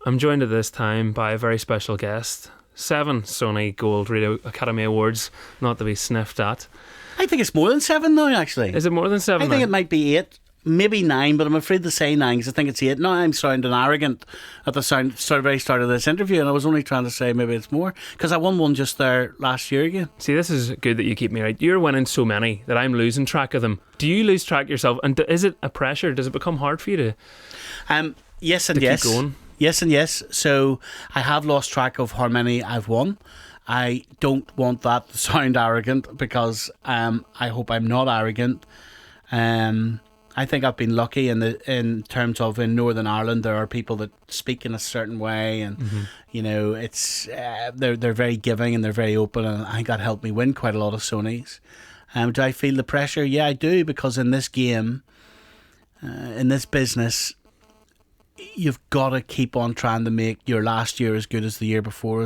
I'm joined at this time by a very special guest. 7 Sony Gold Radio Academy Awards, not to be sniffed at. I think it's more than 7 now, actually. Is it more than 7 I think now? it might be 8, maybe 9, but I'm afraid to say 9 because I think it's 8. Now I'm sounding arrogant at the very start of this interview, and I was only trying to say maybe it's more because I won one just there last year again. See, this is good that you keep me right. You're winning so many that I'm losing track of them. Do you lose track yourself? And is it a pressure? Does it become hard for you to Yes and yes. keep going? Yes and yes. So I have lost track of how many I've won. I don't want that to sound arrogant because I hope I'm not arrogant. I think I've been lucky in terms of in Northern Ireland there are people that speak in a certain way, and you know it's they're very giving and they're very open, and I think that helped me win quite a lot of Sonys. Do I feel the pressure? Yeah, I do, because in this game, in this business, you've got to keep on trying to make your last year as good as the year before,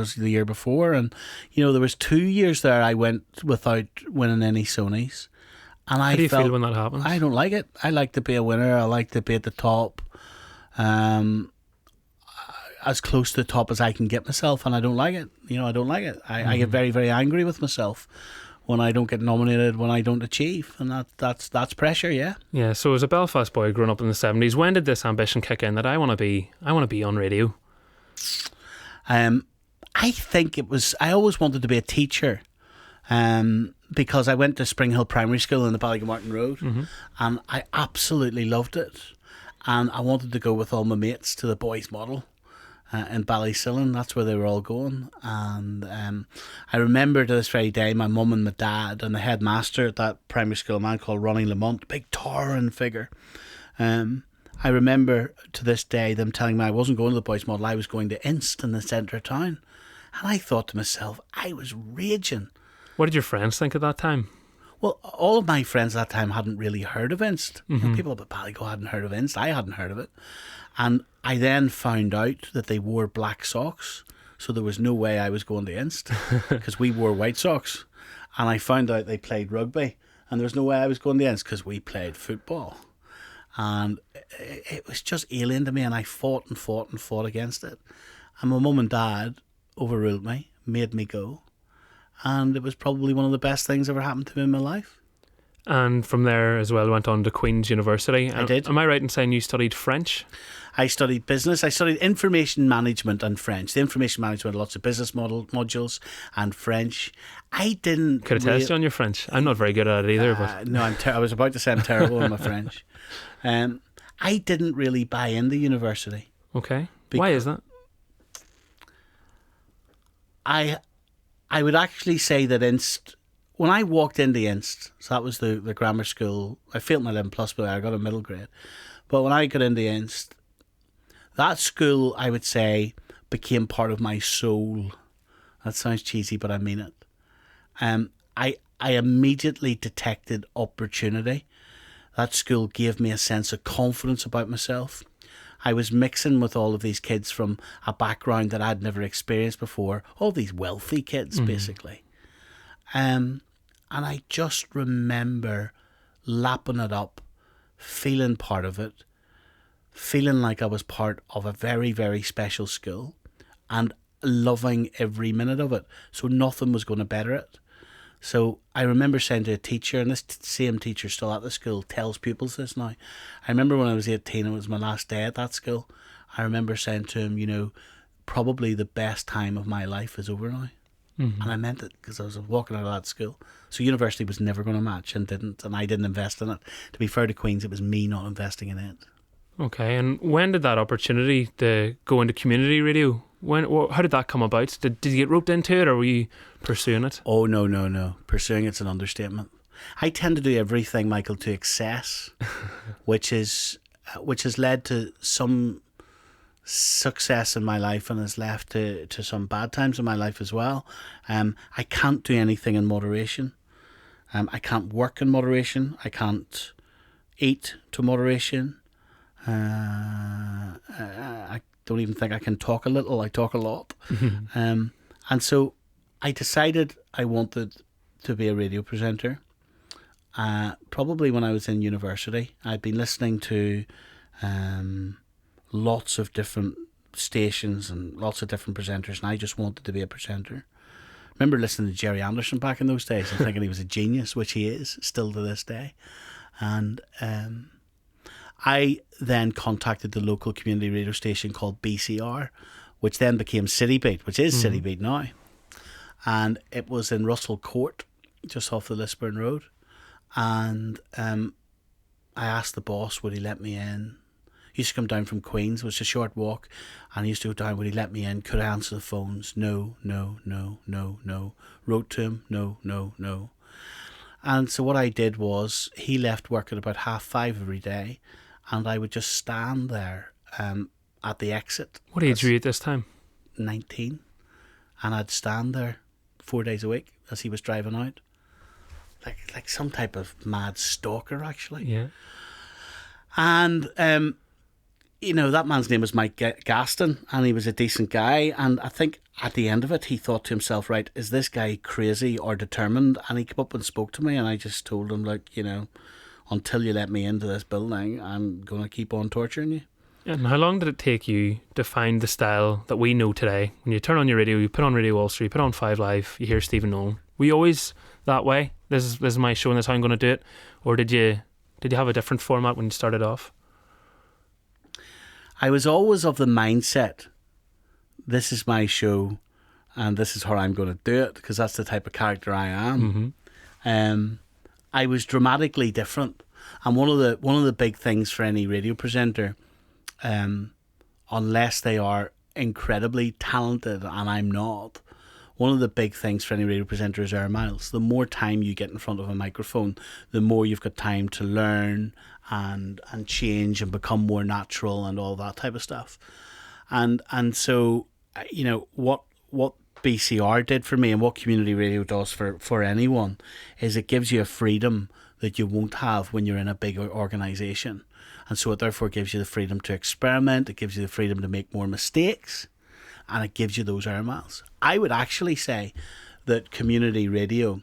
and you know there was 2 years there I went without winning any Sonys, and How do you feel when that happens? I don't like it. I like to be a winner. I like to be at the top, as close to the top as I can get myself, and I don't like it. You know, I don't like it. I get very, very angry with myself when I don't get nominated, when I don't achieve, and that's pressure. Yeah. So as a Belfast boy growing up in the 70s, when did this ambition kick in that I want to be on radio? I think it was. I always wanted to be a teacher, because I went to Spring Hill Primary School in the Ballygomartin Road, and I absolutely loved it, and I wanted to go with all my mates to the boys' model in Ballysillan. That's where they were all going, and I remember to this very day my mum and my dad and the headmaster at that primary school, a man called Ronnie Lamont, big towering figure. I remember to this day them telling me I wasn't going to the boys' model, I was going to Inst in the centre of town, and I thought to myself, I was raging. What did your friends think at that time? Well, all of my friends at that time hadn't really heard of Inst. You know, people up at Ballygo hadn't heard of Inst. I hadn't heard of it. And I then found out that they wore black socks. So there was no way I was going to Inst because we wore white socks. And I found out they played rugby. And there was no way I was going to Inst because we played football. And it was just alien to me. And I fought and fought and fought against it. And my mum and dad overruled me, made me go. And it was probably one of the best things ever happened to me in my life. And from there as well went on to Queen's University. I did. Am I right in saying you studied French? I studied business. I studied information management and French. The information management, lots of business modules, and French. I didn't... Could I test you on your French? I'm not very good at it either. But No, I was about to say I'm terrible in my French. I didn't really buy into university. Okay. Why is that? I would actually say that Inst, when I walked into Inst, so that was the grammar school, I failed my 11 plus, but I got a middle grade. But when I got into Inst, that school, I would say, became part of my soul. That sounds cheesy, but I mean it. I immediately detected opportunity. That school gave me a sense of confidence about myself. I was mixing with all of these kids from a background that I'd never experienced before. All these wealthy kids, basically. And I just remember lapping it up, feeling part of it, feeling like I was part of a very, very special school, and loving every minute of it. So nothing was going to better it. So I remember saying to a teacher, and this same teacher still at the school tells pupils this now. I remember when I was 18, it was my last day at that school. I remember saying to him, you know, probably the best time of my life is over now. And I meant it because I was walking out of that school. So university was never going to match and I didn't invest in it. To be fair to Queen's, it was me not investing in it. Okay, and when did that opportunity to go into community radio, how did that come about? Did you get roped into it, or were you pursuing it? Oh, no. Pursuing it's an understatement. I tend to do everything, Michael, to excess, which has led to some success in my life and has left to some bad times in my life as well. I can't do anything in moderation. I can't work in moderation. I can't eat to moderation. I don't even think I can talk a little. I talk a lot. And so I decided I wanted to be a radio presenter. Probably when I was in university. I'd been listening to lots of different stations and lots of different presenters, and I just wanted to be a presenter. Remember listening to Jerry Anderson back in those days and thinking he was a genius, which he is still to this day. And I then contacted the local community radio station called BCR, which then became City Beat, which is City Beat now. And it was in Russell Court, just off the Lisburn Road. And I asked the boss, would he let me in? He used to come down from Queens, it was a short walk, and he used to go down, would he let me in? Could I answer the phones? No. Wrote to him, no. And so what I did was, he left work at about 5:30 every day, and I would just stand there at the exit. What age were you at this time? 19. And I'd stand there 4 days a week as he was driving out. Like some type of mad stalker, actually. Yeah. And, that man's name was Mike Gaston, and he was a decent guy. And I think at the end of it, he thought to himself, right, is this guy crazy or determined? And he came up and spoke to me, and I just told him, like, until you let me into this building, I'm going to keep on torturing you. And how long did it take you to find the style that we know today? When you turn on your radio, you put on Radio Ulster, you put on 5 Live, you hear Stephen Nolan. Were you always that way? This is my show and this is how I'm going to do it? Or did you have a different format when you started off? I was always of the mindset, this is my show and this is how I'm going to do it, because that's the type of character I am. Mm-hmm. I was dramatically different. And one of the big things for any radio presenter, unless they are incredibly talented, and I'm not, one of the big things for any radio presenter is air miles. The more time you get in front of a microphone, the more you've got time to learn and change and become more natural and all that type of stuff. And so, what BCR did for me and what community radio does for anyone is it gives you a freedom that you won't have when you're in a big organisation. And so it therefore gives you the freedom to experiment, it gives you the freedom to make more mistakes, and it gives you those air miles. I would actually say that community radio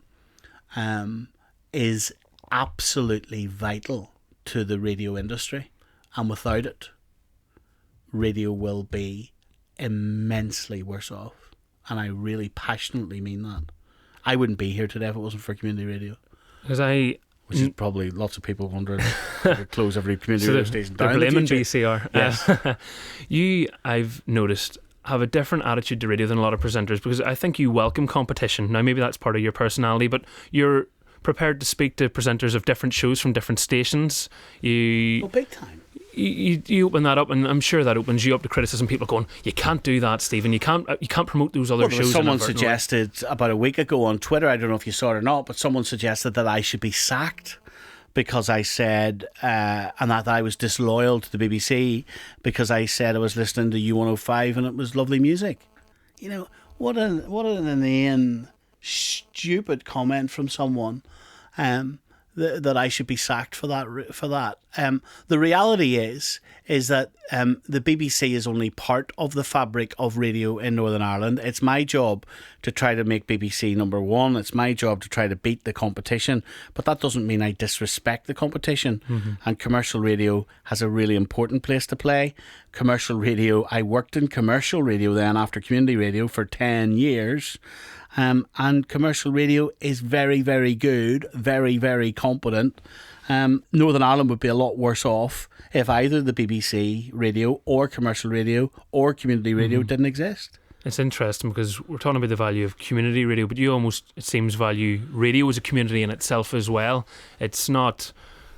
is absolutely vital to the radio industry, and without it, radio will be immensely worse off. And I really passionately mean that. I wouldn't be here today if it wasn't for community radio. Which is probably lots of people wondering if we close every community radio station down. They're blaming BCR. Yes. You, I've noticed, have a different attitude to radio than a lot of presenters, because I think you welcome competition. Now, maybe that's part of your personality, but you're prepared to speak to presenters of different shows from different stations. Big time. You open that up, and I'm sure that opens you up to criticism. People going, you can't do that, Stephen. You can't promote those other shows. Someone suggested about a week ago on Twitter, I don't know if you saw it or not, but someone suggested that I should be sacked because I said, and that I was disloyal to the BBC because I said I was listening to U105 and it was lovely music. What an inane, stupid comment from someone. That I should be sacked for that. The reality is that the BBC is only part of the fabric of radio in Northern Ireland. It's my job to try to make BBC number one. It's my job to try to beat the competition. But that doesn't mean I disrespect the competition. Mm-hmm. And commercial radio has a really important place to play. Commercial radio, I worked in commercial radio then after community radio for 10 years. And commercial radio is very, very good, very, very competent. Northern Ireland would be a lot worse off if either the BBC radio or commercial radio or community radio didn't exist. It's interesting because we're talking about the value of community radio, but you almost, it seems, value radio as a community in itself as well. It's not,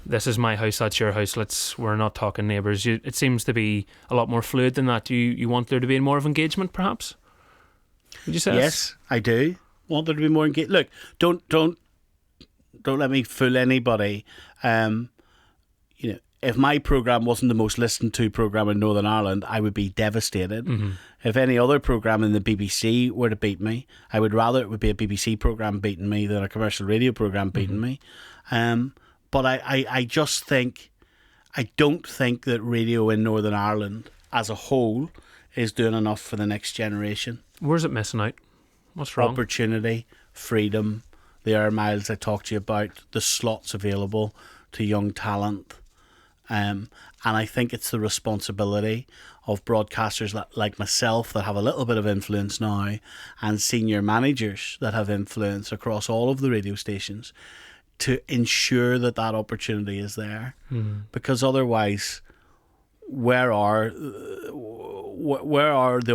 this is my house, that's your house, we're not talking neighbours. It seems to be a lot more fluid than that. You want there to be more of engagement, perhaps? Would you say? Yes, I do want there to be more engagement. Look, don't let me fool anybody. If my programme wasn't the most listened to programme in Northern Ireland, I would be devastated. Mm-hmm. If any other programme in the BBC were to beat me, I would rather it would be a BBC programme beating me than a commercial radio programme beating me. But I just think, I don't think that radio in Northern Ireland as a whole is doing enough for the next generation. Where's it missing out? What's wrong? Opportunity, freedom, the air miles I talked to you about, the slots available to young talent. And I think it's the responsibility of broadcasters like myself that have a little bit of influence now, and senior managers that have influence across all of the radio stations, to ensure that that opportunity is there. Because otherwise, where are the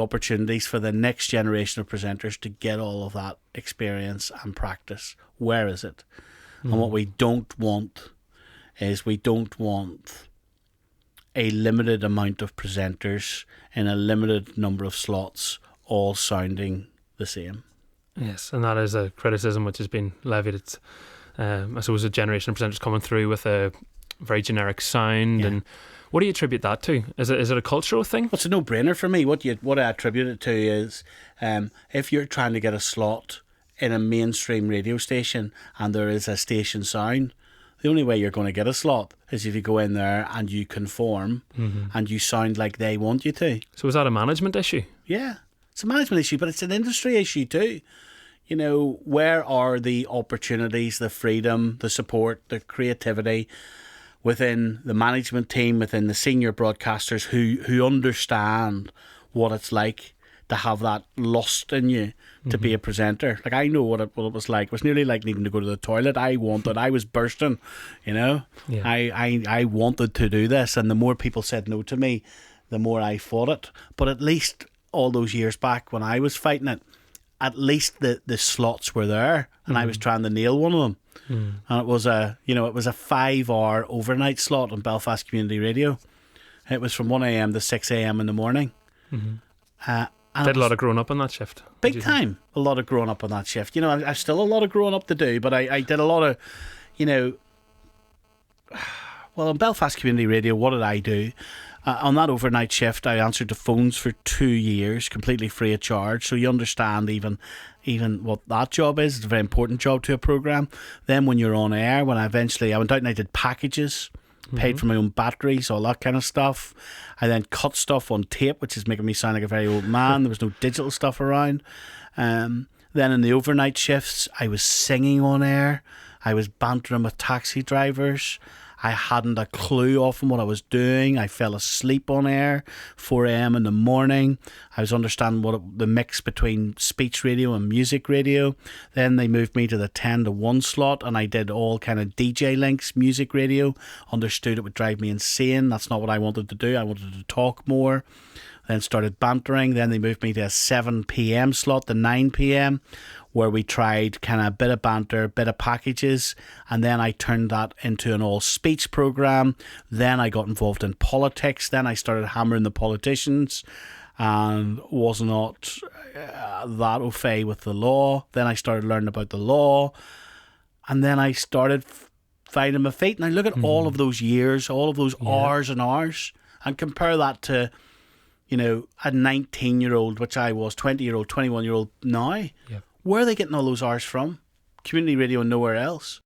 opportunities for the next generation of presenters to get all of that experience and practice? Where is it? And what we don't want is, we don't want a limited amount of presenters in a limited number of slots all sounding the same. Yes, and that is a criticism which has been levied. It's, I suppose, a generation of presenters coming through with a very generic sound. Yeah. And what do you attribute that to? Is it a cultural thing? Well, it's a no-brainer for me. What I attribute it to is, if you're trying to get a slot in a mainstream radio station and there is a station sound, the only way you're going to get a slot is if you go in there and you conform and you sound like they want you to. So is that a management issue? Yeah, it's a management issue, but it's an industry issue too. You know, where are the opportunities, the freedom, the support, the creativity within the management team, within the senior broadcasters who understand what it's like to have that lust in you to be a presenter? Like, I know what it was like. It was nearly like needing to go to the toilet. I was bursting, you know. Yeah. I wanted to do this, and the more people said no to me, the more I fought it. But at least all those years back when I was fighting it, at least the slots were there, and I was trying to nail one of them. And it was a 5-hour overnight slot on Belfast Community Radio. It was from 1 a.m. to 6 a.m. in the morning. Did a lot of growing up on that shift. Big time. A lot of growing up on that shift. You know, I've still a lot of growing up to do, but I did a lot of, you know, well, on Belfast Community Radio, what did I do? On that overnight shift, I answered the phones for 2 years, completely free of charge. So you understand even what that job is. It's a very important job to a programme. Then when you're on air, I went out and I did packages, paid for my own batteries, all that kind of stuff. I then cut stuff on tape, which is making me sound like a very old man. There was no digital stuff around. Then in the overnight shifts, I was singing on air. I was bantering with taxi drivers. I hadn't a clue often what I was doing. I fell asleep on air, 4 a.m. in the morning. I was understanding the mix between speech radio and music radio. Then they moved me to the 10 to 1 slot, and I did all kind of DJ links, music radio. Understood it would drive me insane. That's not what I wanted to do. I wanted to talk more. Then started bantering. Then they moved me to a 7 p.m. slot to 9 p.m. where we tried kind of a bit of banter, bit of packages, and then I turned that into an all-speech programme. Then I got involved in politics. Then I started hammering the politicians and was not that au fait with the law. Then I started learning about the law, and then I started finding my feet. And I look at all of those years, all of those hours and hours, and compare that to, you know, a 19-year-old, which I was, 20-year-old, 21-year-old now. Yeah. Where are they getting all those hours from? Community radio and nowhere else.